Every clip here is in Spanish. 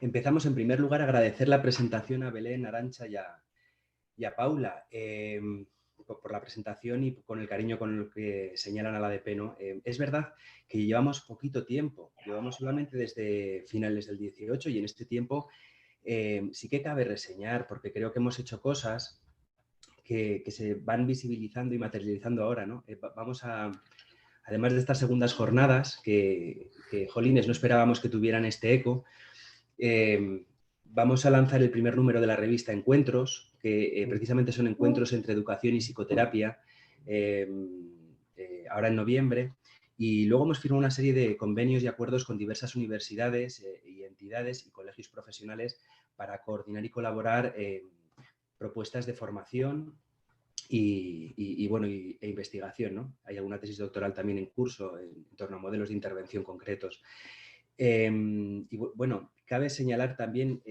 Empezamos en primer lugar a agradecer la presentación a Belén, Arantxa y a Paula por la presentación y con el cariño con el que señalan a la ADP, ¿no? Es verdad que llevamos poquito tiempo, llevamos solamente desde finales del 18 y en este tiempo sí que cabe reseñar porque creo que hemos hecho cosas que se van visibilizando y materializando ahora, ¿no? Vamos a, además de estas segundas jornadas que, jolines, no esperábamos que tuvieran este eco, vamos a lanzar el primer número de la revista Encuentros, que precisamente son encuentros entre educación y psicoterapia, ahora en noviembre. Y luego hemos firmado una serie de convenios y acuerdos con diversas universidades y entidades y colegios profesionales para coordinar y colaborar propuestas de formación e investigación, ¿no? Hay alguna tesis doctoral también en curso en torno a modelos de intervención concretos. Bueno, cabe señalar también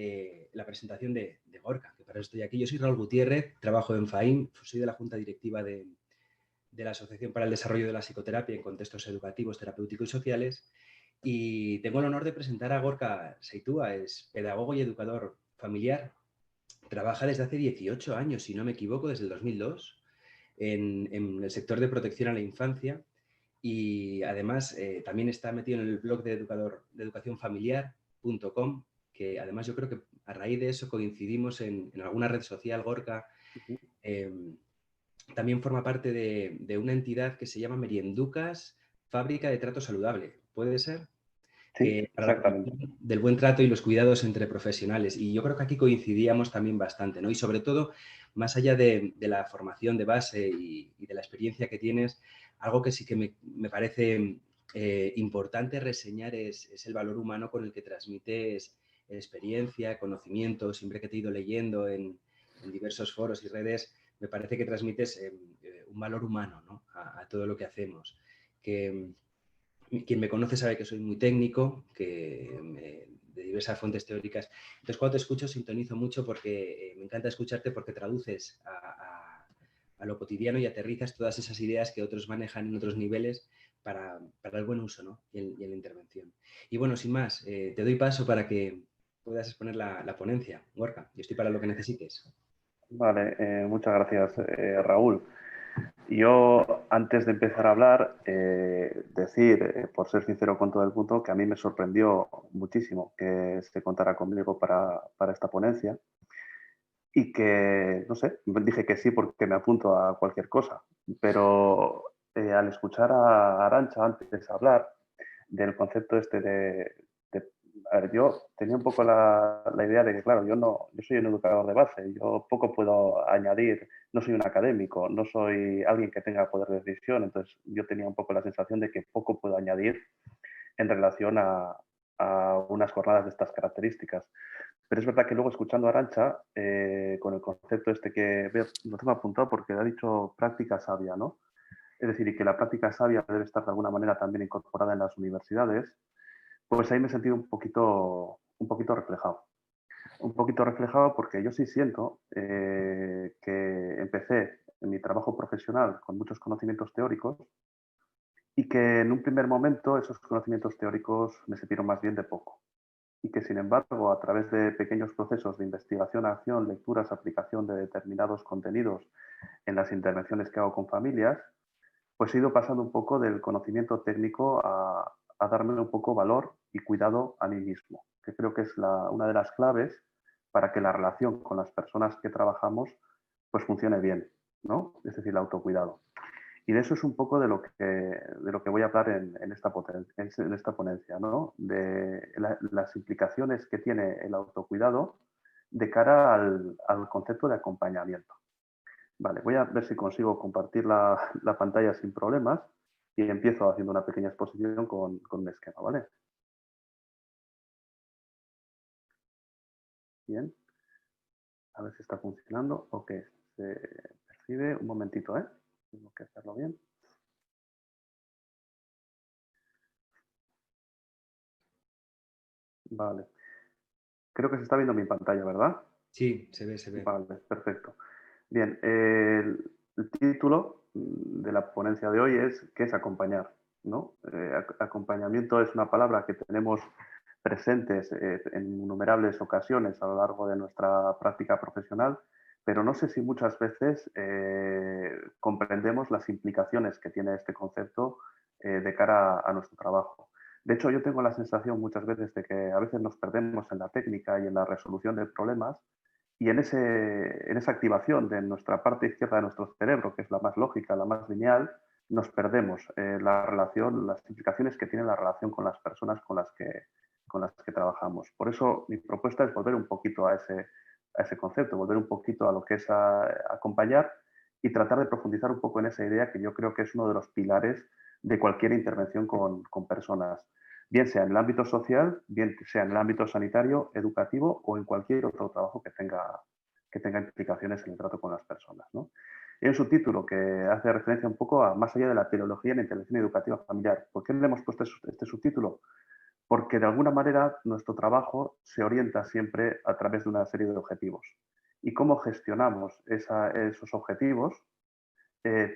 la presentación de Gorka, que para eso estoy aquí. Yo soy Raúl Gutiérrez, trabajo en FAIM, soy de la Junta Directiva de la Asociación para el Desarrollo de la Psicoterapia en Contextos Educativos, Terapéuticos y Sociales, y tengo el honor de presentar a Gorka Seitua, es pedagogo y educador familiar. Trabaja desde hace 18 años, si no me equivoco, desde el 2002, en el sector de protección a la infancia y además también está metido en el blog de educacionfamiliar.com, que además yo creo que a raíz de eso coincidimos en alguna red social, Gorka. También forma parte de una entidad que se llama Merienducas, Fábrica de Trato Saludable. ¿Puede ser? Sí, Para la exactamente. promoción del buen trato y los cuidados entre profesionales. Y yo creo que aquí coincidíamos también bastante, ¿no? Y sobre todo, más allá de la formación de base y de la experiencia que tienes, algo que sí que me parece importante reseñar es el valor humano con el que transmites experiencia, conocimiento. Siempre que te he ido leyendo en diversos foros y redes, me parece que transmites un valor humano, ¿no? a todo lo que hacemos. Quien me conoce sabe que soy muy técnico, de diversas fuentes teóricas. Entonces, cuando te escucho, sintonizo mucho porque me encanta escucharte porque traduces a lo cotidiano y aterrizas todas esas ideas que otros manejan en otros niveles para el buen uso, ¿no? y en la intervención. Y bueno, sin más, te doy paso para que puedas exponer la ponencia, Gorka. Yo estoy para lo que necesites. Vale, muchas gracias, Raúl. Yo, antes de empezar a hablar, decir, por ser sincero con todo el mundo, que a mí me sorprendió muchísimo que se contara conmigo para esta ponencia y que, no sé, dije que sí porque me apunto a cualquier cosa, pero al escuchar a Arantxa antes hablar del concepto este a ver, yo tenía un poco la idea de que, claro, yo soy un educador de base, yo poco puedo añadir, no soy un académico, no soy alguien que tenga poder de decisión, entonces yo tenía un poco la sensación de que poco puedo añadir en relación a unas jornadas de estas características. Pero es verdad que luego escuchando a Arantxa, con el concepto este que lo tengo apuntado porque ha dicho práctica sabia, ¿no? Es decir, y que la práctica sabia debe estar de alguna manera también incorporada en las universidades, pues ahí me he sentido un poquito reflejado. Un poquito reflejado porque yo sí siento que empecé en mi trabajo profesional con muchos conocimientos teóricos y que en un primer momento esos conocimientos teóricos me sirvieron más bien de poco. Y que sin embargo, a través de pequeños procesos de investigación, acción, lecturas, aplicación de determinados contenidos en las intervenciones que hago con familias, pues he ido pasando un poco del conocimiento técnico a darme un poco valor y cuidado a mí mismo, que creo que es una de las claves para que la relación con las personas que trabajamos pues funcione bien, ¿no? Es decir, el autocuidado. Y de eso es un poco de lo que voy a hablar en esta ponencia, ¿no? De las implicaciones que tiene el autocuidado de cara al concepto de acompañamiento. Vale, voy a ver si consigo compartir la pantalla sin problemas y empiezo haciendo una pequeña exposición con un esquema, ¿vale? Bien, a ver si está funcionando. Ok, se percibe. Un momentito, ¿eh? Tengo que hacerlo bien. Vale. Creo que se está viendo mi pantalla, ¿verdad? Sí, se ve, se ve. Vale, perfecto. Bien, el título de la ponencia de hoy es ¿qué es acompañar? ¿No? Acompañamiento es una palabra que tenemos presentes en innumerables ocasiones a lo largo de nuestra práctica profesional, pero no sé si muchas veces comprendemos las implicaciones que tiene este concepto de cara a nuestro trabajo. De hecho, yo tengo la sensación muchas veces de que a veces nos perdemos en la técnica y en la resolución de problemas y en esa activación de nuestra parte izquierda de nuestro cerebro, que es la más lógica, la más lineal, nos perdemos la relación, las implicaciones que tiene la relación con las personas con las que trabajamos. Por eso mi propuesta es volver un poquito a ese concepto, volver un poquito a lo que es acompañar y tratar de profundizar un poco en esa idea que yo creo que es uno de los pilares de cualquier intervención con personas, bien sea en el ámbito social, bien sea en el ámbito sanitario, educativo o en cualquier otro trabajo que tenga implicaciones en el trato con las personas, ¿no? Hay un subtítulo que hace referencia un poco a más allá de la teleología en la intervención educativa familiar. ¿Por qué le hemos puesto este subtítulo? Porque de alguna manera nuestro trabajo se orienta siempre a través de una serie de objetivos. Y cómo gestionamos esos objetivos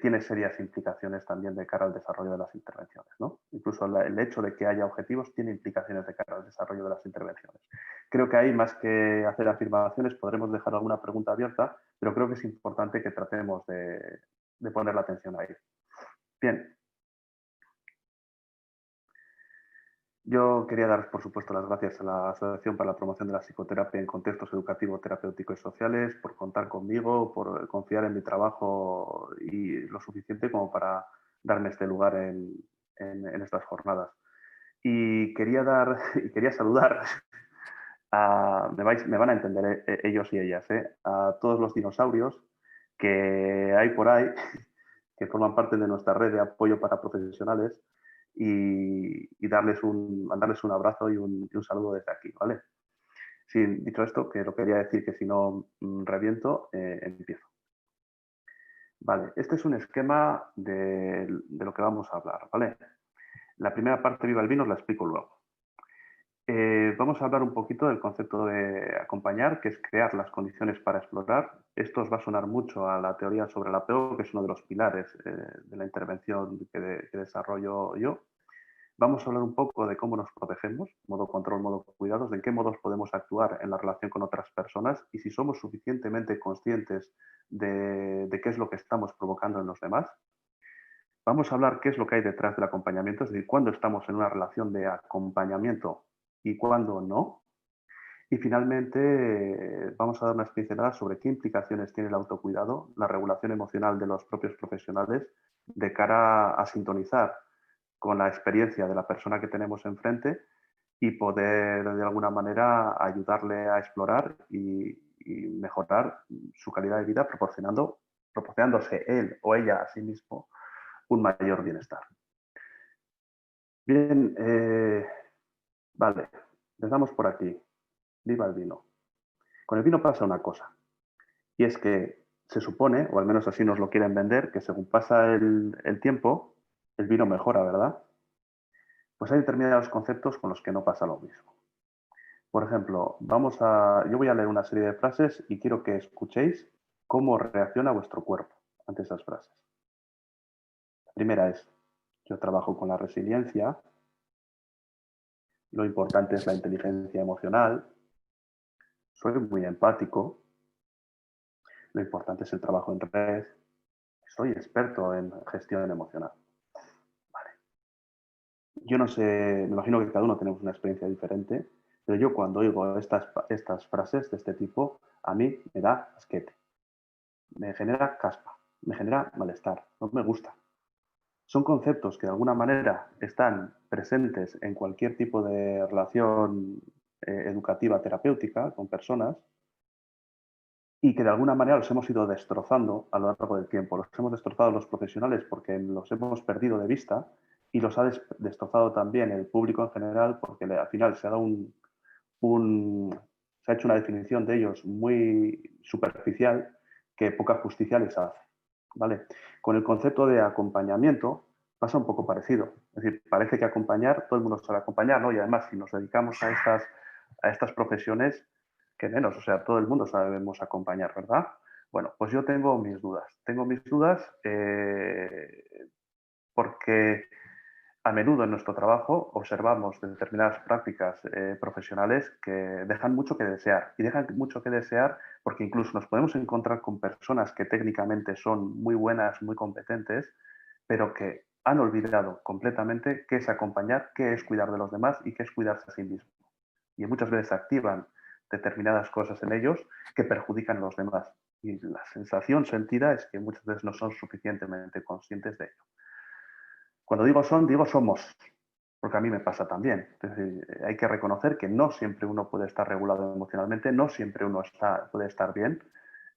tiene serias implicaciones también de cara al desarrollo de las intervenciones, ¿no? Incluso el hecho de que haya objetivos tiene implicaciones de cara al desarrollo de las intervenciones. Creo que ahí, más que hacer afirmaciones, podremos dejar alguna pregunta abierta, pero creo que es importante que tratemos de poner la atención ahí. Bien, yo quería dar, por supuesto, las gracias a la Asociación para la Promoción de la Psicoterapia en Contextos Educativos, Terapéuticos y Sociales por contar conmigo, por confiar en mi trabajo y lo suficiente como para darme este lugar en estas jornadas. Y quería saludar me van a entender ellos y ellas, a todos los dinosaurios que hay por ahí, que forman parte de nuestra red de apoyo para profesionales y mandarles un abrazo y un saludo desde aquí, ¿vale? Sí, dicho esto, que lo quería decir que si no reviento, empiezo. Vale, este es un esquema de lo que vamos a hablar, ¿vale? La primera parte, Viva el Vino, os la explico luego. Vamos a hablar un poquito del concepto de acompañar, que es crear las condiciones para explorar. Esto os va a sonar mucho a la teoría sobre el apego, que es uno de los pilares de la intervención que desarrollo yo. Vamos a hablar un poco de cómo nos protegemos, modo control, modo cuidados, de en qué modos podemos actuar en la relación con otras personas y si somos suficientemente conscientes de qué es lo que estamos provocando en los demás. Vamos a hablar qué es lo que hay detrás del acompañamiento, es decir, cuándo estamos en una relación de acompañamiento y cuándo no. Y finalmente vamos a dar unas pinceladas sobre qué implicaciones tiene el autocuidado, la regulación emocional de los propios profesionales de cara a sintonizar con la experiencia de la persona que tenemos enfrente y poder de alguna manera ayudarle a explorar y mejorar su calidad de vida proporcionándose él o ella a sí mismo un mayor bienestar. Bien, vale, empezamos por aquí. Viva el vino. Con el vino pasa una cosa, y es que se supone, o al menos así nos lo quieren vender, que según pasa el tiempo, el vino mejora, ¿verdad? Pues hay determinados conceptos con los que no pasa lo mismo. Por ejemplo, yo voy a leer una serie de frases y quiero que escuchéis cómo reacciona vuestro cuerpo ante esas frases. La primera es, yo trabajo con la resiliencia, lo importante es la inteligencia emocional, soy muy empático, lo importante es el trabajo en red, soy experto en gestión emocional. Vale. Yo no sé, me imagino que cada uno tenemos una experiencia diferente, pero yo cuando oigo estas frases de este tipo, a mí me da asquete, me genera caspa, me genera malestar, no me gusta. Son conceptos que de alguna manera están presentes en cualquier tipo de relación educativa terapéutica con personas y que de alguna manera los hemos ido destrozando a lo largo del tiempo. Los hemos destrozado los profesionales porque los hemos perdido de vista y los ha destrozado también el público en general porque al final se ha hecho una definición de ellos muy superficial que poca justicia les hace. ¿Vale? Con el concepto de acompañamiento pasa un poco parecido. Es decir, parece que acompañar, todo el mundo sabe acompañar, ¿no? Y además, si nos dedicamos a estas profesiones, que menos, o sea, todo el mundo sabemos acompañar, ¿verdad? Bueno, pues yo tengo mis dudas. Tengo mis dudas porque a menudo en nuestro trabajo observamos determinadas prácticas profesionales que dejan mucho que desear. Y dejan mucho que desear porque incluso nos podemos encontrar con personas que técnicamente son muy buenas, muy competentes, pero que han olvidado completamente qué es acompañar, qué es cuidar de los demás y qué es cuidarse a sí mismo. Y muchas veces activan determinadas cosas en ellos que perjudican a los demás. Y la sensación sentida es que muchas veces no son suficientemente conscientes de ello. Cuando digo son, digo somos, porque a mí me pasa también. Es decir, hay que reconocer que no siempre uno puede estar regulado emocionalmente, no siempre uno puede estar bien.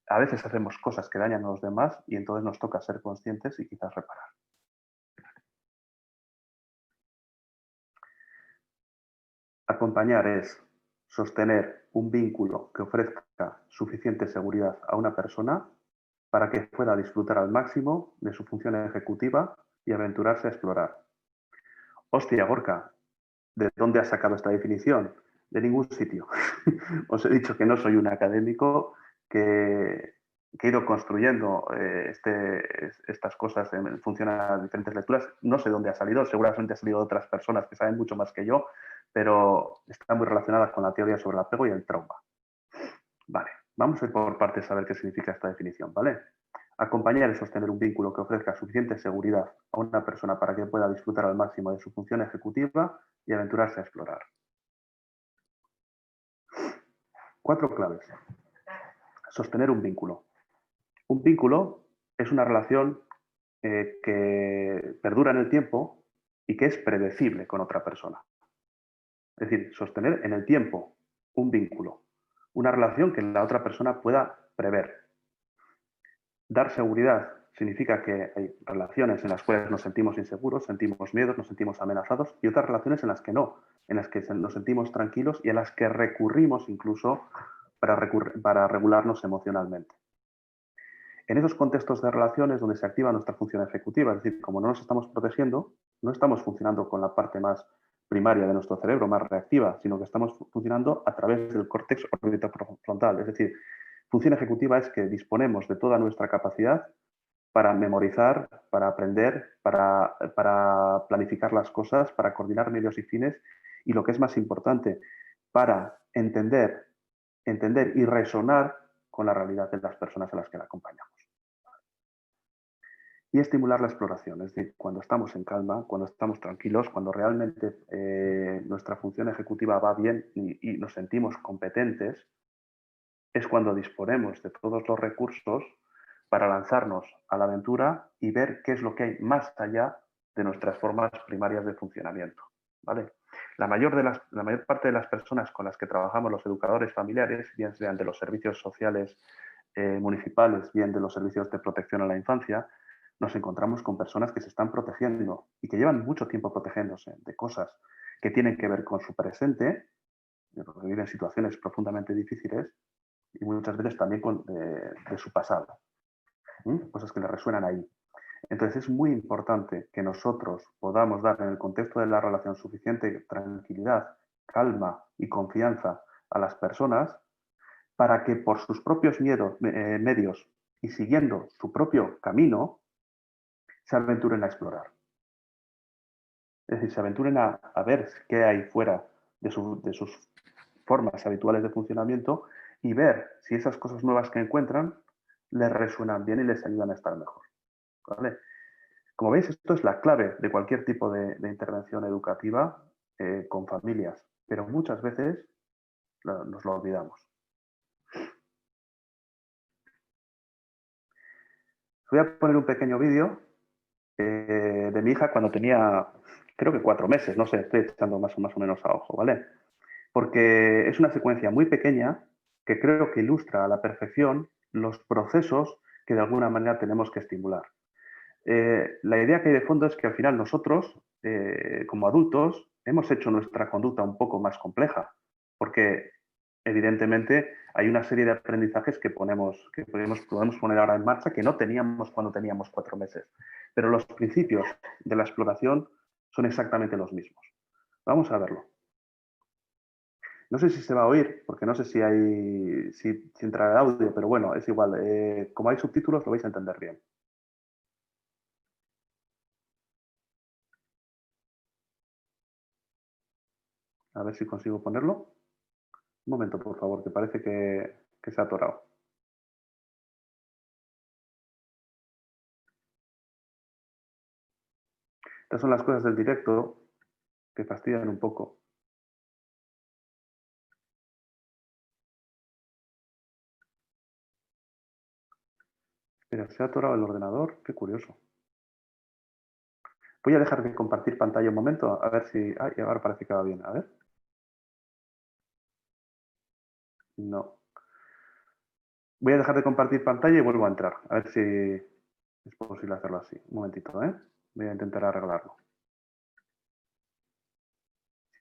A veces hacemos cosas que dañan a los demás y entonces nos toca ser conscientes y quizás reparar. Acompañar es sostener un vínculo que ofrezca suficiente seguridad a una persona para que pueda disfrutar al máximo de su función ejecutiva y aventurarse a explorar. Hostia, Gorka, ¿de dónde has sacado esta definición? De ningún sitio. Os he dicho que no soy un académico, que he ido construyendo estas cosas en función a diferentes lecturas. No sé dónde ha salido, seguramente ha salido de otras personas que saben mucho más que yo, pero está muy relacionada con la teoría sobre el apego y el trauma. Vale, vamos a ir por partes a ver qué significa esta definición, ¿vale? Acompañar es sostener un vínculo que ofrezca suficiente seguridad a una persona para que pueda disfrutar al máximo de su función ejecutiva y aventurarse a explorar. 4 claves. Sostener un vínculo. Un vínculo es una relación que perdura en el tiempo y que es predecible con otra persona. Es decir, sostener en el tiempo un vínculo, una relación que la otra persona pueda prever. Dar seguridad significa que hay relaciones en las cuales nos sentimos inseguros, sentimos miedos, nos sentimos amenazados y otras relaciones en las que no, en las que nos sentimos tranquilos y en las que recurrimos incluso para regularnos emocionalmente. En esos contextos de relaciones donde se activa nuestra función ejecutiva, es decir, como no nos estamos protegiendo, no estamos funcionando con la parte más primaria de nuestro cerebro, más reactiva, sino que estamos funcionando a través del córtex orbitofrontal. Es decir, función ejecutiva es que disponemos de toda nuestra capacidad para memorizar, para aprender, para planificar las cosas, para coordinar medios y fines y, lo que es más importante, para entender y resonar con la realidad de las personas a las que la acompañamos. Y estimular la exploración, es decir, cuando estamos en calma, cuando estamos tranquilos, cuando realmente nuestra función ejecutiva va bien y nos sentimos competentes, es cuando disponemos de todos los recursos para lanzarnos a la aventura y ver qué es lo que hay más allá de nuestras formas primarias de funcionamiento. ¿Vale? La mayor parte de las personas con las que trabajamos, los educadores familiares, bien sean de los servicios sociales municipales, bien de los servicios de protección a la infancia, nos encontramos con personas que se están protegiendo y que llevan mucho tiempo protegiéndose de cosas que tienen que ver con su presente, porque viven situaciones profundamente difíciles, y muchas veces también de su pasado, cosas que le resuenan ahí. Entonces es muy importante que nosotros podamos dar en el contexto de la relación suficiente tranquilidad, calma y confianza a las personas para que por sus propios medios y siguiendo su propio camino se aventuren a explorar. Es decir, se aventuren a ver qué hay fuera de sus formas habituales de funcionamiento y ver si esas cosas nuevas que encuentran les resuenan bien y les ayudan a estar mejor. ¿Vale? Como veis, esto es la clave de cualquier tipo de intervención educativa con familias, pero muchas veces nos lo olvidamos. Voy a poner un pequeño vídeo de mi hija cuando tenía, creo que 4 meses, no sé, estoy echando más o menos a ojo, ¿vale? Porque es una secuencia muy pequeña que creo que ilustra a la perfección los procesos que de alguna manera tenemos que estimular. La idea que hay de fondo es que al final nosotros, como adultos, hemos hecho nuestra conducta un poco más compleja, porque evidentemente hay una serie de aprendizajes que podemos poner ahora en marcha que no teníamos cuando teníamos 4 meses. Pero los principios de la exploración son exactamente los mismos. Vamos a verlo. No sé si se va a oír, porque no sé si entrará el audio, pero bueno, es igual. Como hay subtítulos, lo vais a entender bien. A ver si consigo ponerlo. Un momento, por favor, que parece que se ha atorado. Estas son las cosas del directo que fastidian un poco. Mira, se ha atorado el ordenador. Qué curioso. Voy a dejar de compartir pantalla un momento, a ver si... Ay, ahora parece que va bien. A ver. No. Voy a dejar de compartir pantalla y vuelvo a entrar. A ver si es posible hacerlo así. Un momentito, ¿eh? Voy a intentar arreglarlo.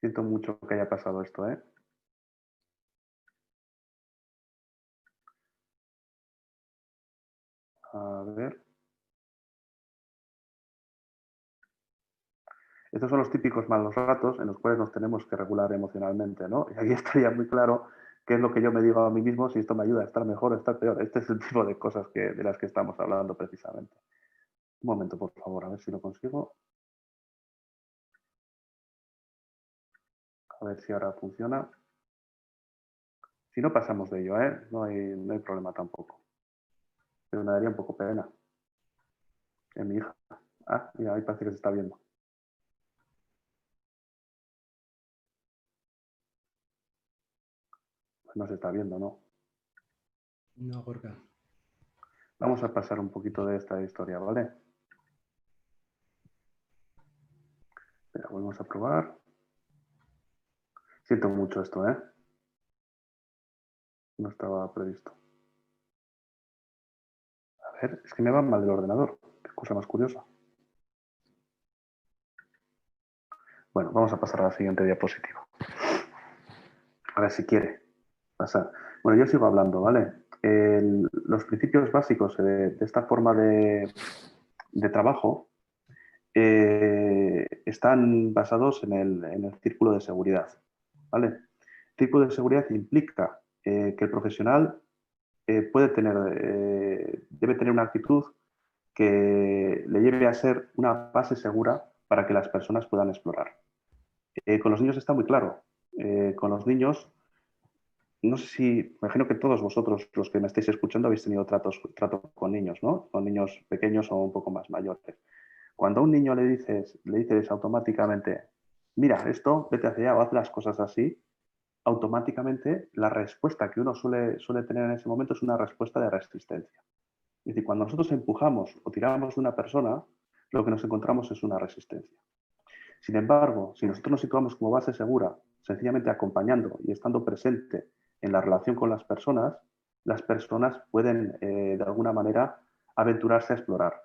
Siento mucho que haya pasado esto, ¿eh? A ver. Estos son los típicos malos ratos en los cuales nos tenemos que regular emocionalmente, ¿no? Y aquí estaría muy claro qué es lo que yo me digo a mí mismo, si esto me ayuda a estar mejor o a estar peor. Este es el tipo de cosas de las que estamos hablando precisamente. Un momento, por favor, a ver si lo consigo. A ver si ahora funciona. Si no pasamos de ello, ¿eh? No hay problema tampoco. Pero me daría un poco pena. En mi hija. Ah, mira, ahí parece que se está viendo. Pues no se está viendo, ¿no? No, Gorka. Vamos a pasar un poquito de esta historia, ¿vale? Espera, volvemos a probar. Siento mucho esto, ¿eh? No estaba previsto. A ver, es que me va mal el ordenador. Qué cosa más curiosa. Bueno, vamos a pasar a la siguiente diapositiva. A ver si quiere pasar. Bueno, yo sigo hablando, ¿vale? Los principios básicos de esta forma de trabajo están basados en el círculo de seguridad, ¿vale? El círculo de seguridad implica que el profesional debe tener una actitud que le lleve a ser una base segura para que las personas puedan explorar. Con los niños está muy claro. Con los niños, no sé si, me imagino que todos vosotros, los que me estáis escuchando, habéis tenido trato con niños, ¿no? Con niños pequeños o un poco más mayores. Cuando a un niño le dices automáticamente, mira, esto, vete hacia allá o haz las cosas así, automáticamente la respuesta que uno suele tener en ese momento es una respuesta de resistencia. Es decir, cuando nosotros empujamos o tiramos de una persona, lo que nos encontramos es una resistencia. Sin embargo, si nosotros nos situamos como base segura, sencillamente acompañando y estando presente en la relación con las personas pueden de alguna manera aventurarse a explorar.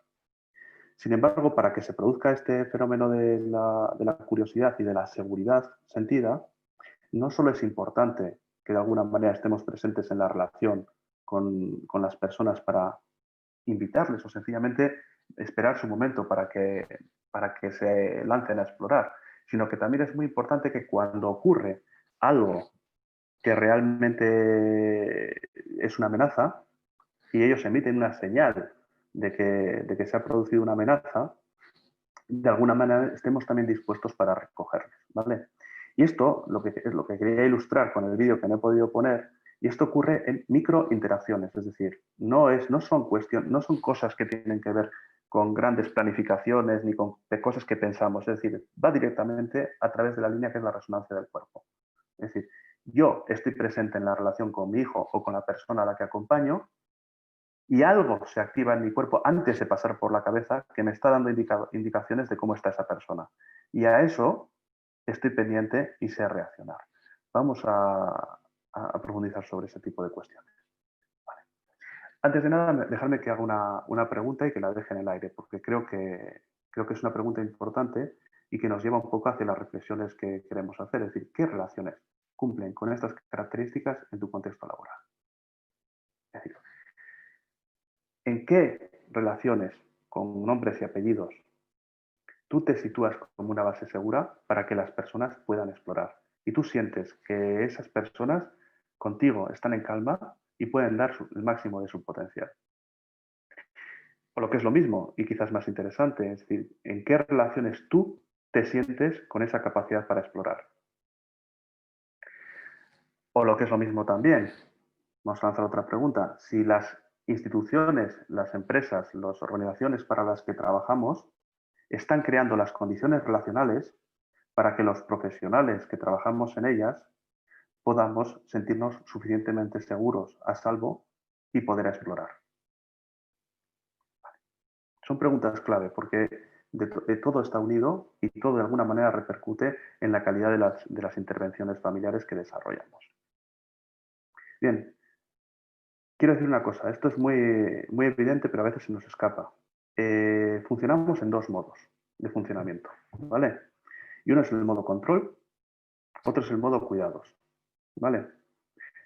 Sin embargo, para que se produzca este fenómeno de la curiosidad y de la seguridad sentida, no solo es importante que de alguna manera estemos presentes en la relación con las personas para invitarles o sencillamente esperar su momento para que se lancen a explorar, sino que también es muy importante que cuando ocurre algo que realmente es una amenaza y ellos emiten una señal de que se ha producido una amenaza, de alguna manera estemos también dispuestos para recogerlos, ¿vale? Y esto es lo que quería ilustrar con el vídeo que no he podido poner, y esto ocurre en microinteracciones, es decir, no son cosas que tienen que ver con grandes planificaciones ni con cosas que pensamos, es decir, va directamente a través de la línea que es la resonancia del cuerpo. Es decir, yo estoy presente en la relación con mi hijo o con la persona a la que acompaño y algo se activa en mi cuerpo antes de pasar por la cabeza que me está dando indicaciones de cómo está esa persona. Y a eso estoy pendiente y sé reaccionar. Vamos a profundizar sobre ese tipo de cuestiones. Vale. Antes de nada, dejarme que haga una pregunta y que la deje en el aire, porque creo que es una pregunta importante y que nos lleva un poco hacia las reflexiones que queremos hacer. Es decir, ¿qué relaciones cumplen con estas características en tu contexto laboral? Es decir, ¿en qué relaciones con nombres y apellidos tú te sitúas como una base segura para que las personas puedan explorar? Y tú sientes que esas personas contigo están en calma y pueden dar el máximo de su potencial. O lo que es lo mismo y quizás más interesante, es decir, ¿en qué relaciones tú te sientes con esa capacidad para explorar? O lo que es lo mismo también, vamos a lanzar otra pregunta, si las instituciones, las empresas, las organizaciones para las que trabajamos están creando las condiciones relacionales para que los profesionales que trabajamos en ellas podamos sentirnos suficientemente seguros, a salvo y poder explorar. Son preguntas clave porque todo está unido y todo de alguna manera repercute en la calidad de las intervenciones familiares que desarrollamos. Bien, quiero decir una cosa, esto es muy evidente, pero a veces se nos escapa. Funcionamos en dos modos de funcionamiento, ¿vale? Y uno es el modo control, otro es el modo cuidados, ¿vale?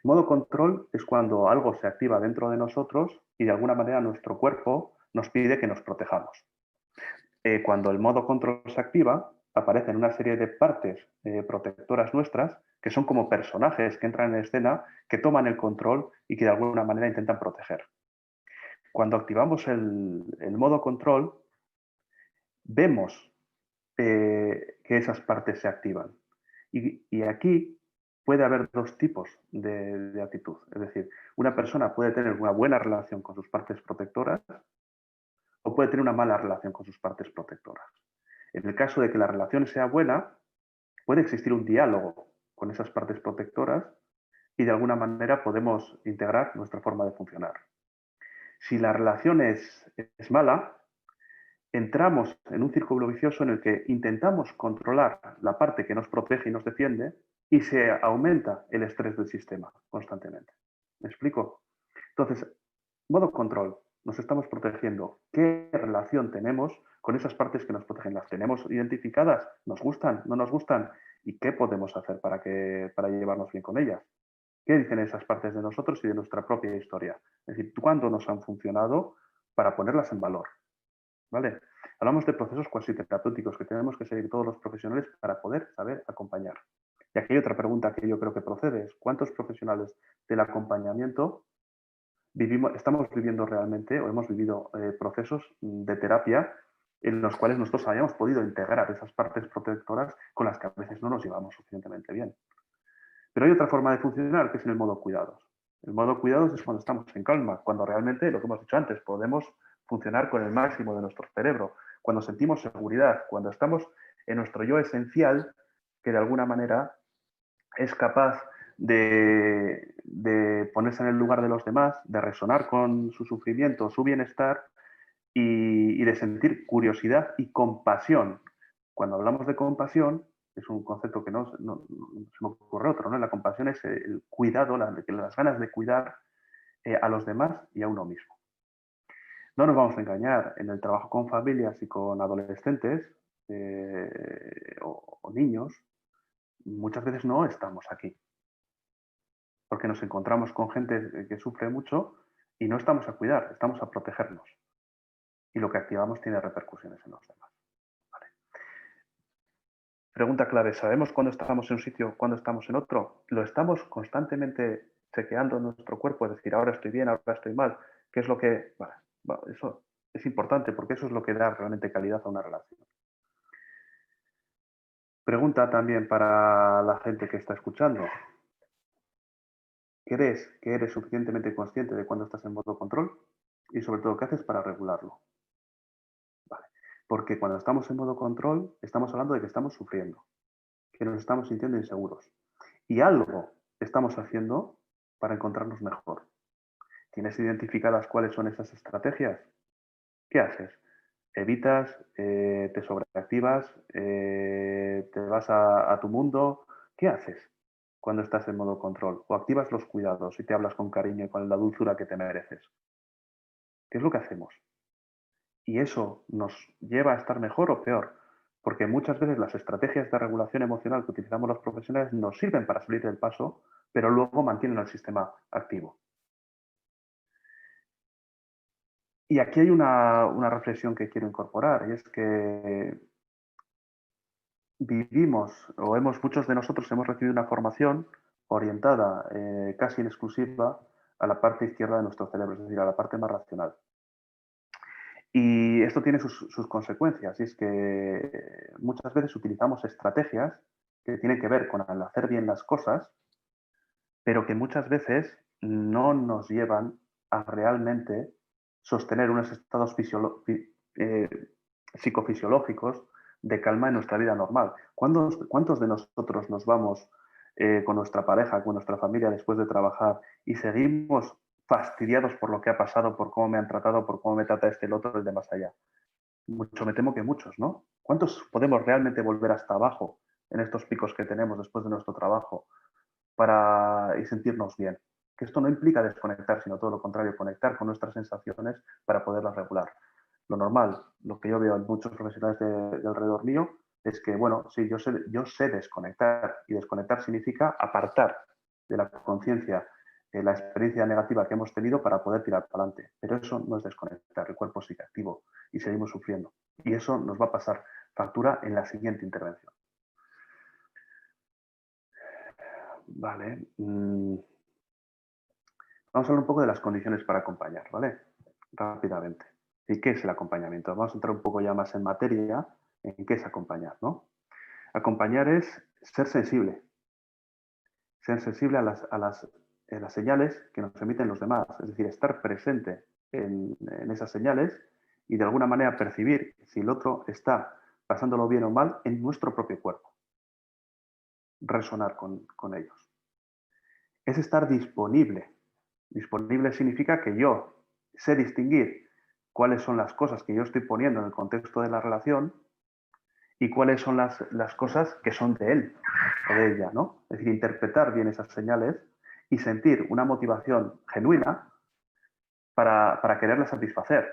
Modo control es cuando algo se activa dentro de nosotros y de alguna manera nuestro cuerpo nos pide que nos protejamos. Cuando el modo control se activa, aparecen una serie de partes protectoras nuestras que son como personajes que entran en escena, que toman el control y que de alguna manera intentan proteger. Cuando activamos el modo control, vemos que esas partes se activan. Y aquí puede haber dos tipos de actitud. Es decir, una persona puede tener una buena relación con sus partes protectoras o puede tener una mala relación con sus partes protectoras. En el caso de que la relación sea buena, puede existir un diálogo con esas partes protectoras y de alguna manera podemos integrar nuestra forma de funcionar. Si la relación es mala, entramos en un círculo vicioso en el que intentamos controlar la parte que nos protege y nos defiende y se aumenta el estrés del sistema constantemente. ¿Me explico? Entonces, modo control, nos estamos protegiendo. ¿Qué relación tenemos con esas partes que nos protegen? ¿Las tenemos identificadas? ¿Nos gustan? ¿No nos gustan? ¿Y qué podemos hacer para llevarnos bien con ellas? ¿Qué dicen esas partes de nosotros y de nuestra propia historia? Es decir, ¿cuándo nos han funcionado para ponerlas en valor? ¿Vale? Hablamos de procesos cuasi terapéuticos que tenemos que seguir todos los profesionales para poder saber acompañar. Y aquí hay otra pregunta que yo creo que procede, es ¿cuántos profesionales del acompañamiento estamos viviendo realmente o hemos vivido procesos de terapia en los cuales nosotros hayamos podido integrar esas partes protectoras con las que a veces no nos llevamos suficientemente bien? Pero hay otra forma de funcionar que es en el modo cuidados. El modo cuidados es cuando estamos en calma, cuando realmente, lo que hemos dicho antes, podemos funcionar con el máximo de nuestro cerebro, cuando sentimos seguridad, cuando estamos en nuestro yo esencial, que de alguna manera es capaz de ponerse en el lugar de los demás, de resonar con su sufrimiento, su bienestar y de sentir curiosidad y compasión. Cuando hablamos de compasión, es un concepto que no se me ocurre otro, ¿no? La compasión es el cuidado, las ganas de cuidar a los demás y a uno mismo. No nos vamos a engañar, en el trabajo con familias y con adolescentes o niños, muchas veces no estamos aquí, porque nos encontramos con gente que sufre mucho y no estamos a cuidar, estamos a protegernos. Y lo que activamos tiene repercusiones en los demás. ¿Vale? Pregunta clave, ¿sabemos cuándo estamos en un sitio, cuándo estamos en otro? ¿Lo estamos constantemente chequeando en nuestro cuerpo? Es decir, ahora estoy bien, ahora estoy mal. ¿Qué es lo que...? Bueno, eso es importante porque eso es lo que da realmente calidad a una relación. Pregunta también para la gente que está escuchando. ¿Crees que eres suficientemente consciente de cuándo estás en modo control? Y sobre todo, ¿qué haces para regularlo? Vale. Porque cuando estamos en modo control, estamos hablando de que estamos sufriendo, que nos estamos sintiendo inseguros. Y algo estamos haciendo para encontrarnos mejor. ¿Tienes identificadas cuáles son esas estrategias? ¿Qué haces? ¿Evitas? ¿Te sobreactivas? ¿Te vas a tu mundo? ¿Qué haces cuando estás en modo control? ¿O activas los cuidados y te hablas con cariño y con la dulzura que te mereces? ¿Qué es lo que hacemos? Y eso nos lleva a estar mejor o peor, porque muchas veces las estrategias de regulación emocional que utilizamos los profesionales nos sirven para salir del paso, pero luego mantienen el sistema activo. Y aquí hay una reflexión que quiero incorporar, y es que vivimos, muchos de nosotros hemos recibido una formación orientada casi en exclusiva a la parte izquierda de nuestro cerebro, es decir, a la parte más racional. Y esto tiene sus consecuencias, y es que muchas veces utilizamos estrategias que tienen que ver con el hacer bien las cosas, pero que muchas veces no nos llevan a realmente sostener unos estados psicofisiológicos de calma en nuestra vida normal. ¿Cuántos de nosotros nos vamos con nuestra pareja, con nuestra familia después de trabajar y seguimos fastidiados por lo que ha pasado, por cómo me han tratado, por cómo me trata este, el otro, el de más allá? Mucho me temo que muchos, ¿no? ¿Cuántos podemos realmente volver hasta abajo en estos picos que tenemos después de nuestro trabajo y sentirnos bien? Que esto no implica desconectar, sino todo lo contrario, conectar con nuestras sensaciones para poderlas regular. Lo normal, lo que yo veo en muchos profesionales de alrededor mío, es que, bueno, sí, yo sé desconectar, y desconectar significa apartar de la conciencia la experiencia negativa que hemos tenido para poder tirar para adelante. Pero eso no es desconectar, el cuerpo sigue activo y seguimos sufriendo. Y eso nos va a pasar factura en la siguiente intervención. Vale. Vamos a hablar un poco de las condiciones para acompañar, ¿vale? Rápidamente. ¿Y qué es el acompañamiento? Vamos a entrar un poco ya más en materia en qué es acompañar, ¿no? Acompañar es ser sensible a las señales que nos emiten los demás, es decir, estar presente en esas señales y de alguna manera percibir si el otro está pasándolo bien o mal en nuestro propio cuerpo, resonar con ellos. Es estar disponible. Disponible significa que yo sé distinguir cuáles son las cosas que yo estoy poniendo en el contexto de la relación y cuáles son las cosas que son de él o de ella, ¿no? Es decir, interpretar bien esas señales y sentir una motivación genuina para quererla satisfacer.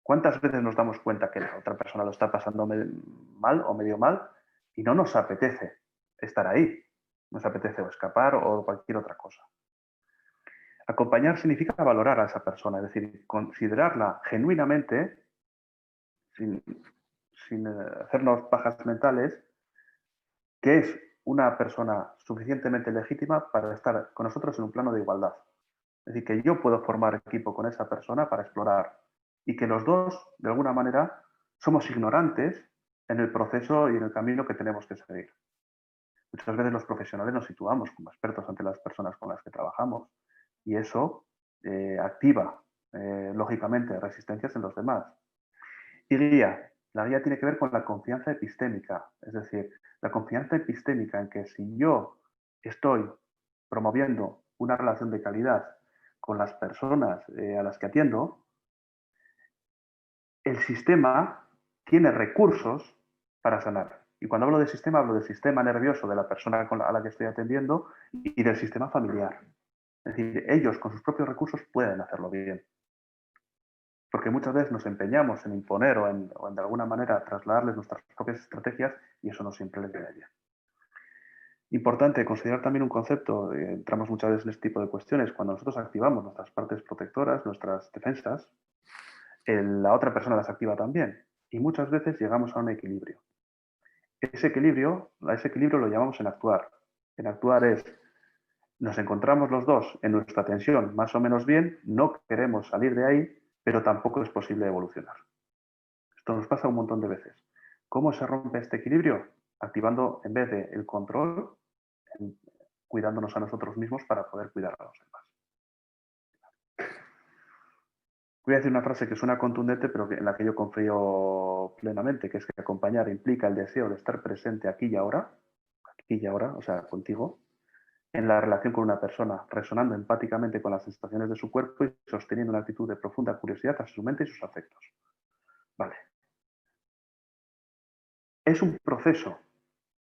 ¿Cuántas veces nos damos cuenta que la otra persona lo está pasando mal o medio mal y no nos apetece estar ahí? Nos apetece o escapar o cualquier otra cosa. Acompañar significa valorar a esa persona, es decir, considerarla genuinamente, sin, sin hacernos pajas mentales, que es una persona suficientemente legítima para estar con nosotros en un plano de igualdad. Es decir, que yo puedo formar equipo con esa persona para explorar y que los dos, de alguna manera, somos ignorantes en el proceso y en el camino que tenemos que seguir. Muchas veces los profesionales nos situamos como expertos ante las personas con las que trabajamos y eso activa, lógicamente, resistencias en los demás. Y guía. La guía tiene que ver con la confianza epistémica, es decir, la confianza epistémica en que si yo estoy promoviendo una relación de calidad con las personas a las que atiendo, el sistema tiene recursos para sanar. Y cuando hablo de sistema, hablo del sistema nervioso de la persona a la que estoy atendiendo y del sistema familiar. Es decir, ellos con sus propios recursos pueden hacerlo bien. Porque muchas veces nos empeñamos en imponer o en de alguna manera trasladarles nuestras propias estrategias y eso no siempre les viene bien. Importante considerar también un concepto, entramos muchas veces en este tipo de cuestiones, cuando nosotros activamos nuestras partes protectoras, nuestras defensas, la otra persona las activa también y muchas veces llegamos a un equilibrio. A ese equilibrio lo llamamos en actuar. En actuar es, nos encontramos los dos en nuestra tensión más o menos bien, no queremos salir de ahí, pero tampoco es posible evolucionar. Esto nos pasa un montón de veces. ¿Cómo se rompe este equilibrio? Activando, en vez de el control, cuidándonos a nosotros mismos para poder cuidar a los demás. Voy a decir una frase que suena contundente, pero en la que yo confío plenamente, que es que acompañar implica el deseo de estar presente aquí y ahora, o sea, contigo, en la relación con una persona, resonando empáticamente con las sensaciones de su cuerpo y sosteniendo una actitud de profunda curiosidad hacia su mente y sus afectos. Vale. Es un proceso.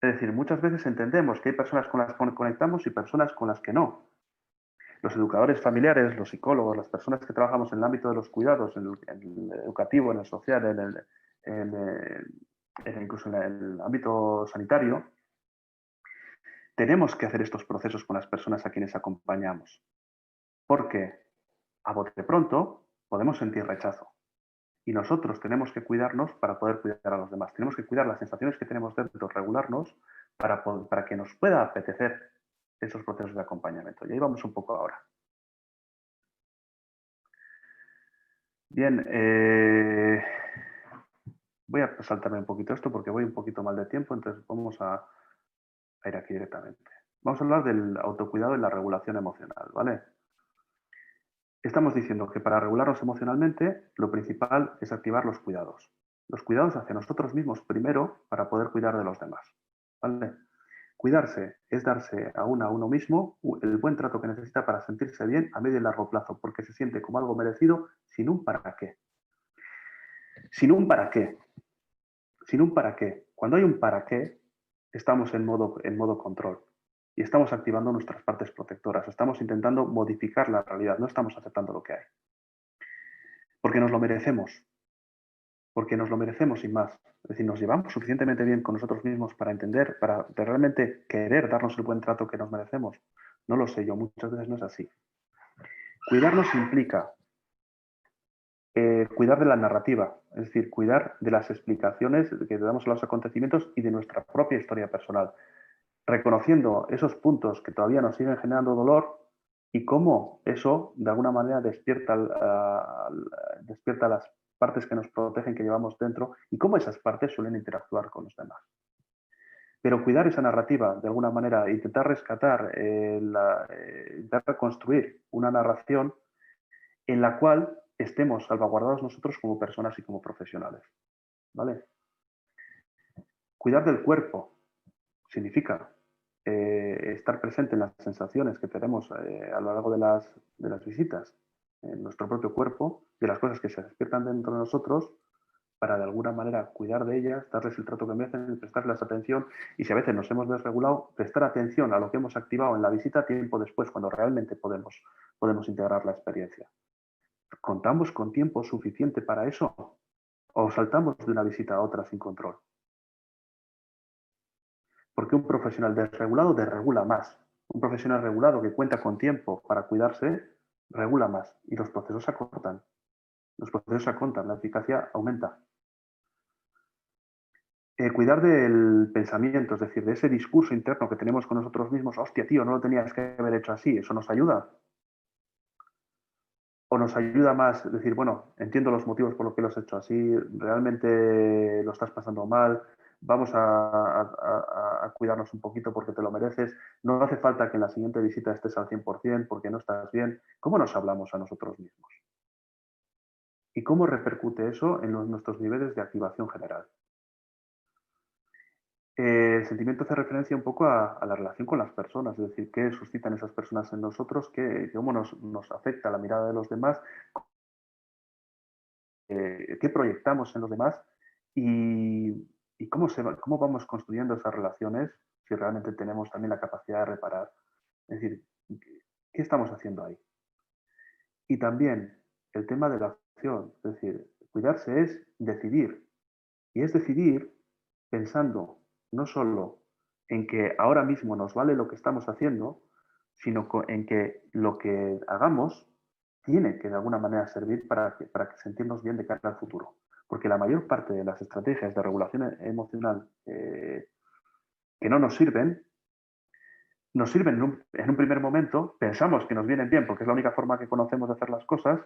Es decir, muchas veces entendemos que hay personas con las que conectamos y personas con las que no. Los educadores familiares, los psicólogos, las personas que trabajamos en el ámbito de los cuidados, en el educativo, en el social, incluso en el ámbito sanitario, tenemos que hacer estos procesos con las personas a quienes acompañamos. Porque a bote pronto podemos sentir rechazo. Y nosotros tenemos que cuidarnos para poder cuidar a los demás. Tenemos que cuidar las sensaciones que tenemos dentro, regularnos para que nos pueda apetecer esos procesos de acompañamiento. Y ahí vamos un poco ahora. Bien, voy a saltarme un poquito esto porque voy un poquito mal de tiempo, entonces vamos a ir aquí directamente. Vamos a hablar del autocuidado y la regulación emocional, ¿vale? Estamos diciendo que para regularnos emocionalmente, lo principal es activar los cuidados. Los cuidados hacia nosotros mismos primero para poder cuidar de los demás, ¿vale? Cuidarse es darse a uno mismo el buen trato que necesita para sentirse bien a medio y largo plazo, porque se siente como algo merecido sin un para qué. Sin un para qué. Sin un para qué. Cuando hay un para qué, estamos en modo control y estamos activando nuestras partes protectoras. Estamos intentando modificar la realidad, no estamos aceptando lo que hay. Porque nos lo merecemos. Porque nos lo merecemos sin más. Es decir, nos llevamos suficientemente bien con nosotros mismos para entender, para realmente querer darnos el buen trato que nos merecemos. No lo sé yo, muchas veces no es así. Cuidarnos implica cuidar de la narrativa, es decir, cuidar de las explicaciones que le damos a los acontecimientos y de nuestra propia historia personal, reconociendo esos puntos que todavía nos siguen generando dolor y cómo eso de alguna manera despierta las partes que nos protegen, que llevamos dentro, y cómo esas partes suelen interactuar con los demás. Pero cuidar esa narrativa, de alguna manera, intentar rescatar, intentar reconstruir una narración en la cual estemos salvaguardados nosotros como personas y como profesionales. ¿Vale? Cuidar del cuerpo significa estar presente en las sensaciones que tenemos a lo largo de las visitas, en nuestro propio cuerpo, de las cosas que se despiertan dentro de nosotros, para de alguna manera cuidar de ellas, darles el trato que merecen, prestarles atención y si a veces nos hemos desregulado, prestar atención a lo que hemos activado en la visita tiempo después, cuando realmente podemos integrar la experiencia. ¿Contamos con tiempo suficiente para eso? ¿O saltamos de una visita a otra sin control? Porque un profesional desregulado desregula más. Un profesional regulado que cuenta con tiempo para cuidarse, regula más. Y los procesos se acortan. Los procesos se acortan, la eficacia aumenta. Cuidar del pensamiento, es decir, de ese discurso interno que tenemos con nosotros mismos. Hostia, tío, no lo tenías que haber hecho así. ¿Eso nos ayuda? ¿O nos ayuda más decir, bueno, entiendo los motivos por los que lo has hecho así, realmente lo estás pasando mal, vamos a cuidarnos un poquito porque te lo mereces, no hace falta que en la siguiente visita estés al 100% porque no estás bien? ¿Cómo nos hablamos a nosotros mismos? ¿Y cómo repercute eso en nuestros niveles de activación general? El sentimiento hace referencia un poco a la relación con las personas, es decir, qué suscitan esas personas en nosotros, cómo nos afecta la mirada de los demás, qué proyectamos en los demás y cómo vamos construyendo esas relaciones si realmente tenemos también la capacidad de reparar. Es decir, ¿qué estamos haciendo ahí? Y también el tema de la acción, es decir, cuidarse es decidir. Y es decidir pensando no solo en que ahora mismo nos vale lo que estamos haciendo, sino en que lo que hagamos tiene que de alguna manera servir para que sentirnos bien de cara al futuro. Porque la mayor parte de las estrategias de regulación emocional que no nos sirven en un primer momento, pensamos que nos vienen bien porque es la única forma que conocemos de hacer las cosas,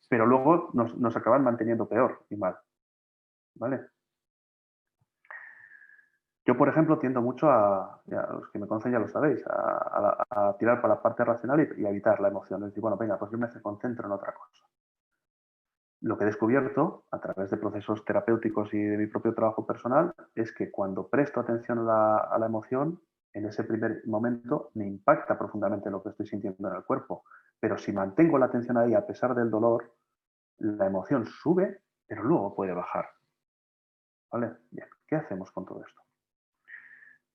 pero luego nos acaban manteniendo peor y mal. ¿Vale? Yo, por ejemplo, tiendo mucho a los que me conocen ya lo sabéis, a tirar para la parte racional y a evitar la emoción. Es decir, bueno, venga, pues yo me concentro en otra cosa. Lo que he descubierto a través de procesos terapéuticos y de mi propio trabajo personal es que cuando presto atención a la emoción, en ese primer momento me impacta profundamente lo que estoy sintiendo en el cuerpo. Pero si mantengo la atención ahí a pesar del dolor, la emoción sube, pero luego puede bajar. ¿Vale? Bien, ¿qué hacemos con todo esto?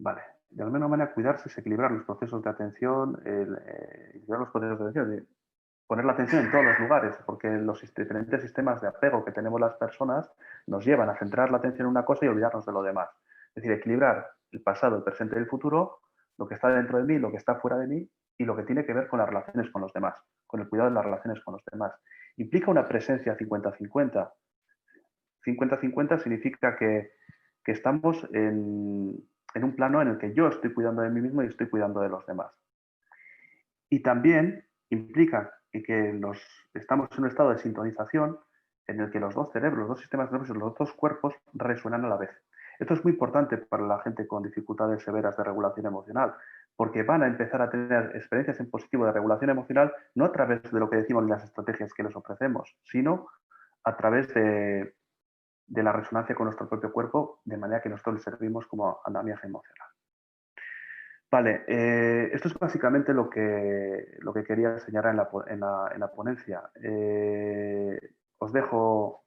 Vale, de alguna manera cuidarse es equilibrar los procesos de atención, equilibrar los procesos de atención, poner la atención en todos los lugares, porque los diferentes sistemas de apego que tenemos las personas nos llevan a centrar la atención en una cosa y olvidarnos de lo demás. Es decir, equilibrar el pasado, el presente y el futuro, lo que está dentro de mí, lo que está fuera de mí y lo que tiene que ver con las relaciones con los demás, con el cuidado de las relaciones con los demás. Implica una presencia 50-50. 50-50 significa que estamos en un plano en el que yo estoy cuidando de mí mismo y estoy cuidando de los demás. Y también implica que estamos en un estado de sintonización en el que los dos cerebros, los dos sistemas nerviosos, los dos cuerpos resuenan a la vez. Esto es muy importante para la gente con dificultades severas de regulación emocional, porque van a empezar a tener experiencias en positivo de regulación emocional no a través de lo que decimos en las estrategias que les ofrecemos, sino a través de la resonancia con nuestro propio cuerpo, de manera que nosotros les servimos como andamiaje emocional. Vale, esto es básicamente lo que quería enseñar en la ponencia. Os dejo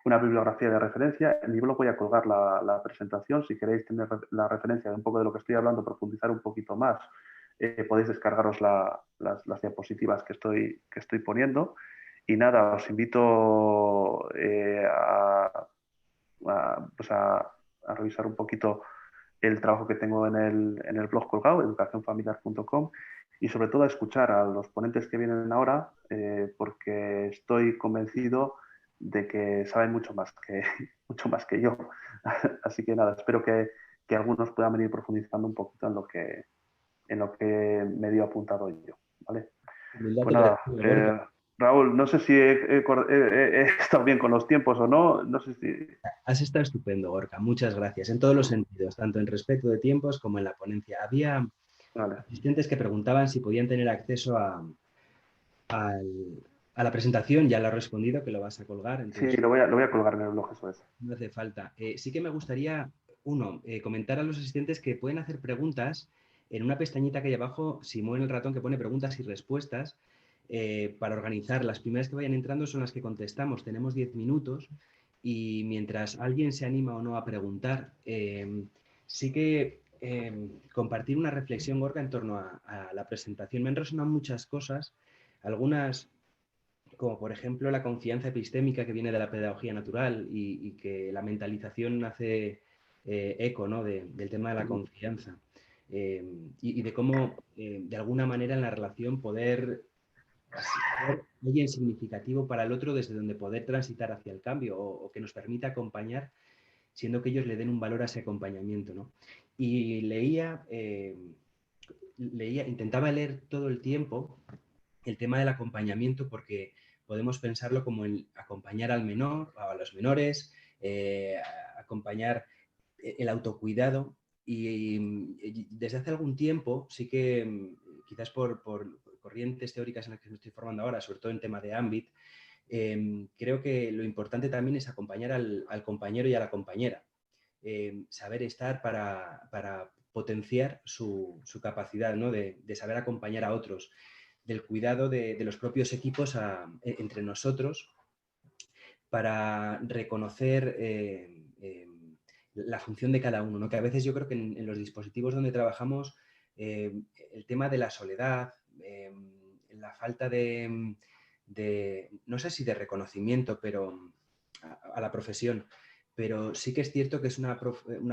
una bibliografía de referencia. En mi blog voy a colgar la presentación. Si queréis tener la referencia de un poco de lo que estoy hablando, profundizar un poquito más, podéis descargaros las diapositivas que estoy poniendo. Y nada, os invito pues a revisar un poquito el trabajo que tengo en el blog colgado, educacionfamiliar.com, y sobre todo a escuchar a los ponentes que vienen ahora, porque estoy convencido de que saben mucho más que yo. Así que nada, espero que algunos puedan venir profundizando un poquito en lo que medio apuntado yo. ¿Vale? Humildad Pues te nada, precede, Gorka. Raúl, no sé si he estado bien con los tiempos o no. No sé si... Has estado estupendo, Gorka. Muchas gracias. En todos los sentidos, tanto en respecto de tiempos como en la ponencia. Había Vale. asistentes que preguntaban si podían tener acceso a la presentación. Ya lo has respondido, que lo vas a colgar. Sí, Entonces, lo voy a colgar en el blog, eso es. no hace falta. Sí que me gustaría, comentar a los asistentes que pueden hacer preguntas en una pestañita que hay abajo, si mueven el ratón, que pone preguntas y respuestas, para organizar. Las primeras que vayan entrando son las que contestamos. Tenemos 10 minutos y mientras alguien se anima o no a preguntar, sí que compartir una reflexión, Gorka, en torno a la presentación. Me han resonado muchas cosas, algunas como por ejemplo la confianza epistémica que viene de la pedagogía natural y que la mentalización hace eco, ¿no? Del tema de la confianza y de cómo de alguna manera en la relación poder ser alguien significativo para el otro desde donde poder transitar hacia el cambio o que nos permita acompañar siendo que ellos le den un valor a ese acompañamiento, ¿no? Y intentaba leer todo el tiempo el tema del acompañamiento porque podemos pensarlo como el acompañar al menor, a los menores, acompañar el autocuidado y desde hace algún tiempo sí que quizás por corrientes teóricas en las que me estoy formando ahora, sobre todo en tema de ámbito, creo que lo importante también es acompañar al compañero y a la compañera. Saber estar para potenciar su capacidad, ¿no? de saber acompañar a otros, del cuidado de los propios equipos entre nosotros para reconocer la función de cada uno, ¿no? Que a veces yo creo que en los dispositivos donde trabajamos el tema de la soledad, la falta no sé si de reconocimiento, pero a la profesión, pero sí que es cierto que es una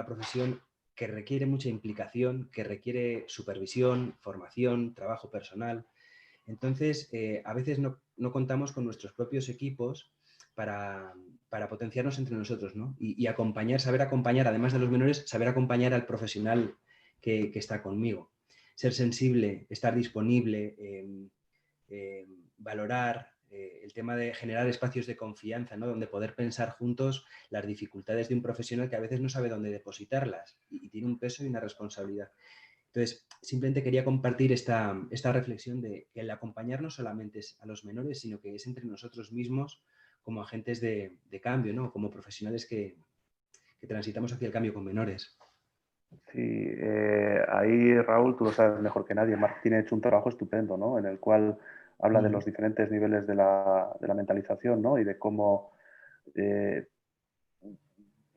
profesión que requiere mucha implicación, que requiere supervisión, formación, trabajo personal. Entonces, a veces no contamos con nuestros propios equipos para, potenciarnos entre nosotros, ¿no? Y acompañar, saber acompañar, además de los menores, saber acompañar al profesional que está conmigo. Ser sensible, estar disponible, valorar el tema de generar espacios de confianza, ¿no? Donde poder pensar juntos las dificultades de un profesional que a veces no sabe dónde depositarlas y tiene un peso y una responsabilidad. Entonces, simplemente quería compartir esta reflexión de que el acompañar no solamente es a los menores, sino que es entre nosotros mismos como agentes de cambio, ¿no? Como profesionales que transitamos hacia el cambio con menores. Sí, ahí Raúl, tú lo sabes mejor que nadie. Martín ha hecho un trabajo estupendo, ¿no? En el cual habla de los diferentes niveles de la mentalización, ¿no? Y de cómo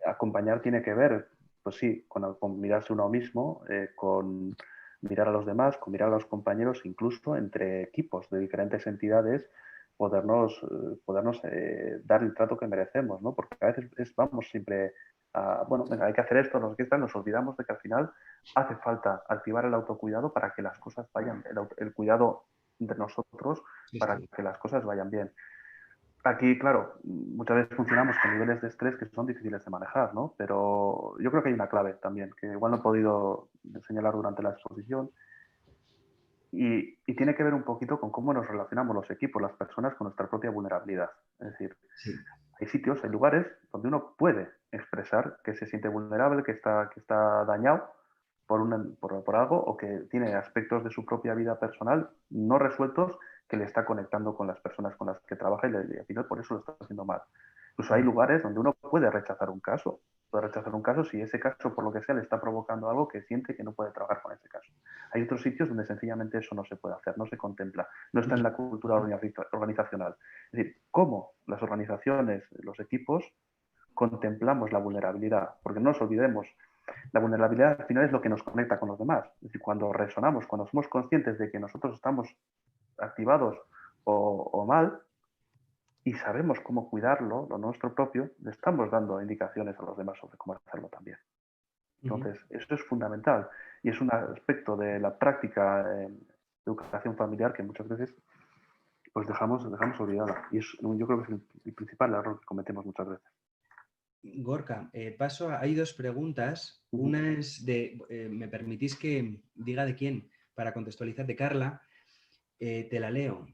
acompañar tiene que ver, pues sí, con mirarse uno mismo, con mirar a los demás, con mirar a los compañeros, incluso entre equipos de diferentes entidades, podernos dar el trato que merecemos, ¿no? Porque a veces vamos siempre a, bueno, venga, hay que hacer esto, no sé qué tal, nos olvidamos de que al final hace falta activar el autocuidado para que las cosas vayan, el cuidado de nosotros Sí, para sí. que las cosas vayan bien. Aquí, claro, muchas veces funcionamos con niveles de estrés que son difíciles de manejar, ¿no? Pero yo creo que hay una clave también, que igual no he podido señalar durante la exposición, y tiene que ver un poquito con cómo nos relacionamos los equipos, las personas, con nuestra propia vulnerabilidad. Es decir, Sí. hay sitios, hay lugares donde uno puede expresar que se siente vulnerable, que está dañado por algo o que tiene aspectos de su propia vida personal no resueltos que le está conectando con las personas con las que trabaja y al final por eso lo está haciendo mal. Incluso hay lugares donde uno puede rechazar un caso si ese caso, por lo que sea, le está provocando algo que siente que no puede trabajar con ese caso. Hay otros sitios donde sencillamente eso no se puede hacer, no se contempla, no está en la cultura organizacional. Es decir, cómo las organizaciones, los equipos, contemplamos la vulnerabilidad, porque no nos olvidemos, la vulnerabilidad al final es lo que nos conecta con los demás. Es decir, cuando resonamos, cuando somos conscientes de que nosotros estamos activados o mal y sabemos cómo cuidarlo, lo nuestro propio, le estamos dando indicaciones a los demás sobre cómo hacerlo también. Entonces, eso es fundamental y es un aspecto de la práctica en educación familiar que muchas veces pues dejamos olvidada. Y yo creo que es el principal error que cometemos muchas veces. Gorka, hay dos preguntas. Una es ¿me permitís que diga de quién? Para contextualizar, de Carla. Te la leo.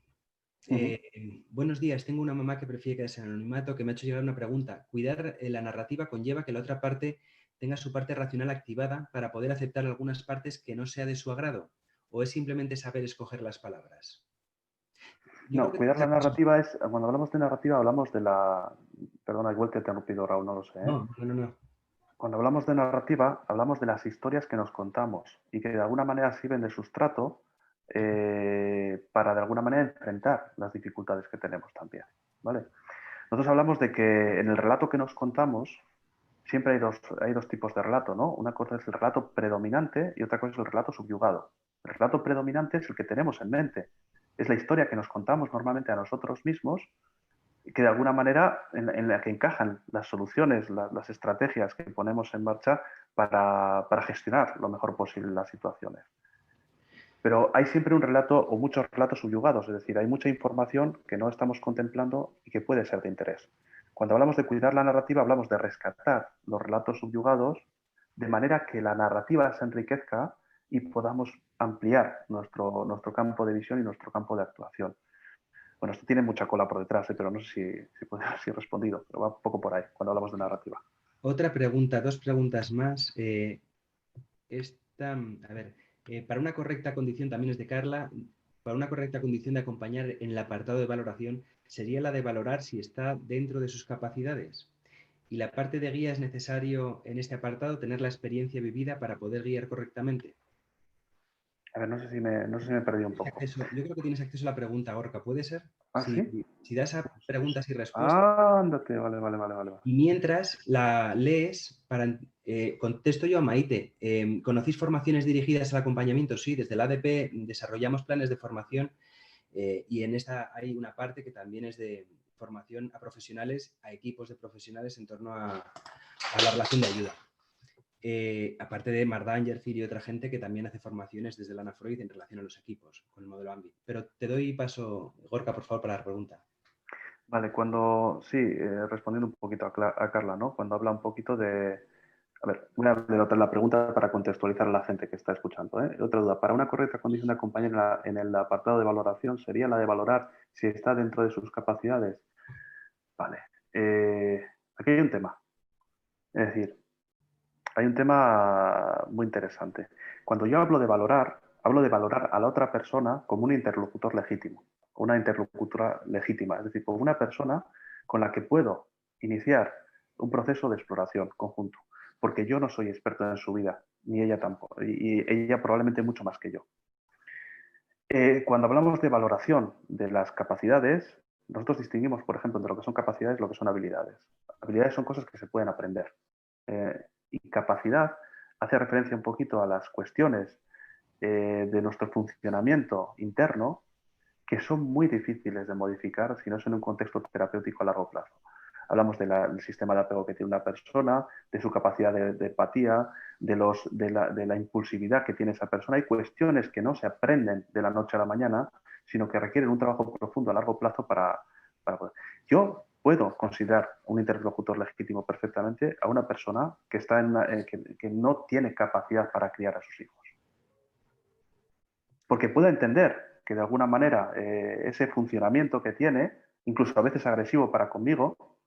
Buenos días, tengo una mamá que prefiere quedarse en anonimato que me ha hecho llegar una pregunta. ¿Cuidar la narrativa conlleva que la otra parte tenga su parte racional activada para poder aceptar algunas partes que no sea de su agrado? ¿O es simplemente saber escoger las palabras? Yo creo No, que cuidar la narrativa es, cuando hablamos de narrativa hablamos de la, perdona, igual te he interrumpido, Raúl, no lo sé. No. Cuando hablamos de narrativa hablamos de las historias que nos contamos y que de alguna manera sirven de sustrato para de alguna manera enfrentar las dificultades que tenemos también, ¿vale? Nosotros hablamos de que en el relato que nos contamos siempre hay dos tipos de relato, ¿no? Una cosa es el relato predominante y otra cosa es el relato subyugado. El relato predominante es el que tenemos en mente. Es la historia que nos contamos normalmente a nosotros mismos y que de alguna manera en la que encajan las soluciones, las estrategias que ponemos en marcha para gestionar lo mejor posible las situaciones. Pero hay siempre un relato o muchos relatos subyugados, es decir, hay mucha información que no estamos contemplando y que puede ser de interés. Cuando hablamos de cuidar la narrativa, hablamos de rescatar los relatos subyugados de manera que la narrativa se enriquezca y podamos ampliar nuestro campo de visión y nuestro campo de actuación. Bueno, esto tiene mucha cola por detrás, pero no sé si he respondido, pero va un poco por ahí cuando hablamos de narrativa. Otra pregunta, dos preguntas más. Para una correcta condición, también es de Carla, para una correcta condición de acompañar en el apartado de valoración sería la de valorar si está dentro de sus capacidades. Y la parte de guía es necesario en este apartado tener la experiencia vivida para poder guiar correctamente. A ver, no sé si me he perdido un poco. Yo creo que tienes acceso a la pregunta, Gorka, ¿puede ser? ¿Ah, sí? Si das a preguntas y respuestas, Ah, ándate, vale. y mientras la lees, contesto yo a Maite. ¿Conocéis formaciones dirigidas al acompañamiento? Sí, desde la ADP desarrollamos planes de formación y en esta hay una parte que también es de formación a profesionales, a equipos de profesionales en torno a la relación de ayuda. Aparte de Mardanger y otra gente que también hace formaciones desde la Ana Freud en relación a los equipos con el modelo AMBIT. Pero te doy paso, Gorka, por favor, para la pregunta. Vale, respondiendo un poquito a Carla, ¿no? Cuando habla un poquito de... A ver, voy a denotar la pregunta para contextualizar a la gente que está escuchando, ¿eh? Otra duda, para una correcta condición de acompañar en el apartado de valoración sería la de valorar si está dentro de sus capacidades. Vale, aquí hay un tema. Es decir, hay un tema muy interesante. Cuando yo hablo de valorar a la otra persona como un interlocutor legítimo, una interlocutora legítima, es decir, como una persona con la que puedo iniciar un proceso de exploración conjunto, porque yo no soy experto en su vida, ni ella tampoco, y ella probablemente mucho más que yo. Cuando hablamos de valoración de las capacidades, nosotros distinguimos, por ejemplo, entre lo que son capacidades y lo que son habilidades. Habilidades son cosas que se pueden aprender. Y capacidad hace referencia un poquito a las cuestiones de nuestro funcionamiento interno que son muy difíciles de modificar si no es en un contexto terapéutico a largo plazo. Hablamos del sistema de apego que tiene una persona, de su capacidad de empatía, de la impulsividad que tiene esa persona. Hay cuestiones que no se aprenden de la noche a la mañana, sino que requieren un trabajo profundo a largo plazo para poder. Yo puedo considerar un interlocutor legítimo perfectamente a una persona que no tiene capacidad para criar a sus hijos. Porque puedo entender que de alguna manera ese funcionamiento que tiene, incluso a veces agresivo para conmigo,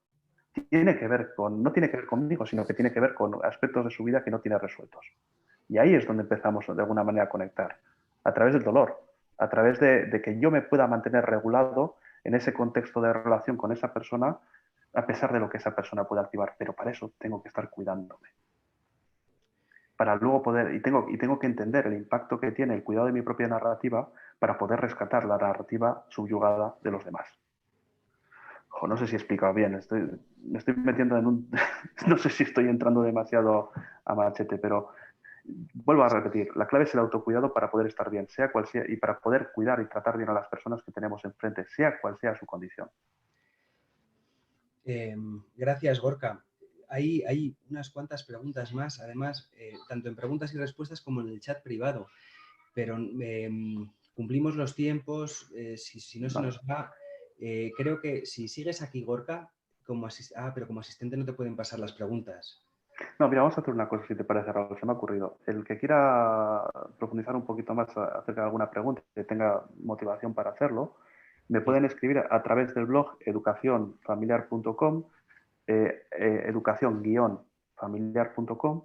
tiene que ver con, no tiene que ver conmigo, sino que tiene que ver con aspectos de su vida que no tiene resueltos. Y ahí es donde empezamos de alguna manera a conectar, a través del dolor, a través de que yo me pueda mantener regulado en ese contexto de relación con esa persona, a pesar de lo que esa persona pueda activar. Pero para eso tengo que estar cuidándome. Para luego poder, y tengo que entender el impacto que tiene el cuidado de mi propia narrativa para poder rescatar la narrativa subyugada de los demás. Ojo, no sé si he explicado bien, me estoy metiendo en un... no sé si estoy entrando demasiado a machete, pero vuelvo a repetir, la clave es el autocuidado para poder estar bien, sea cual sea, y para poder cuidar y tratar bien a las personas que tenemos enfrente, sea cual sea su condición. Gracias, Gorka. Hay unas cuantas preguntas más, además, tanto en preguntas y respuestas como en el chat privado, pero cumplimos los tiempos, si no se Vale. nos va, creo que si sigues aquí, Gorka, pero como asistente no te pueden pasar las preguntas. No, mira, vamos a hacer una cosa, si te parece, Raúl, se me ha ocurrido. El que quiera profundizar un poquito más acerca de alguna pregunta, que tenga motivación para hacerlo, me Sí. pueden escribir a través del blog educacionfamiliar.com, educación-familiar.com.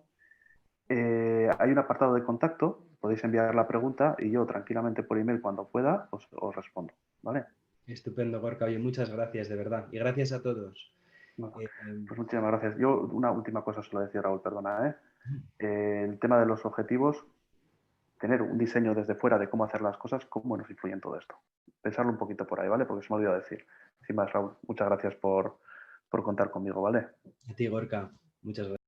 Hay un apartado de contacto, podéis enviar la pregunta y yo tranquilamente por email cuando pueda os respondo, ¿vale? Estupendo, Gorka. Oye, muchas gracias, de verdad. Y gracias a todos. Bueno, Eh, pues muchísimas gracias. Yo una última cosa solo decía, Raúl, perdona, ¿eh? El tema de los objetivos, tener un diseño desde fuera de cómo hacer las cosas, cómo nos influye en todo esto. Pensarlo un poquito por ahí, ¿vale? Porque se me ha olvidado decir. Sin más, Raúl, muchas gracias por contar conmigo, ¿vale? a ti, Gorka. Muchas gracias.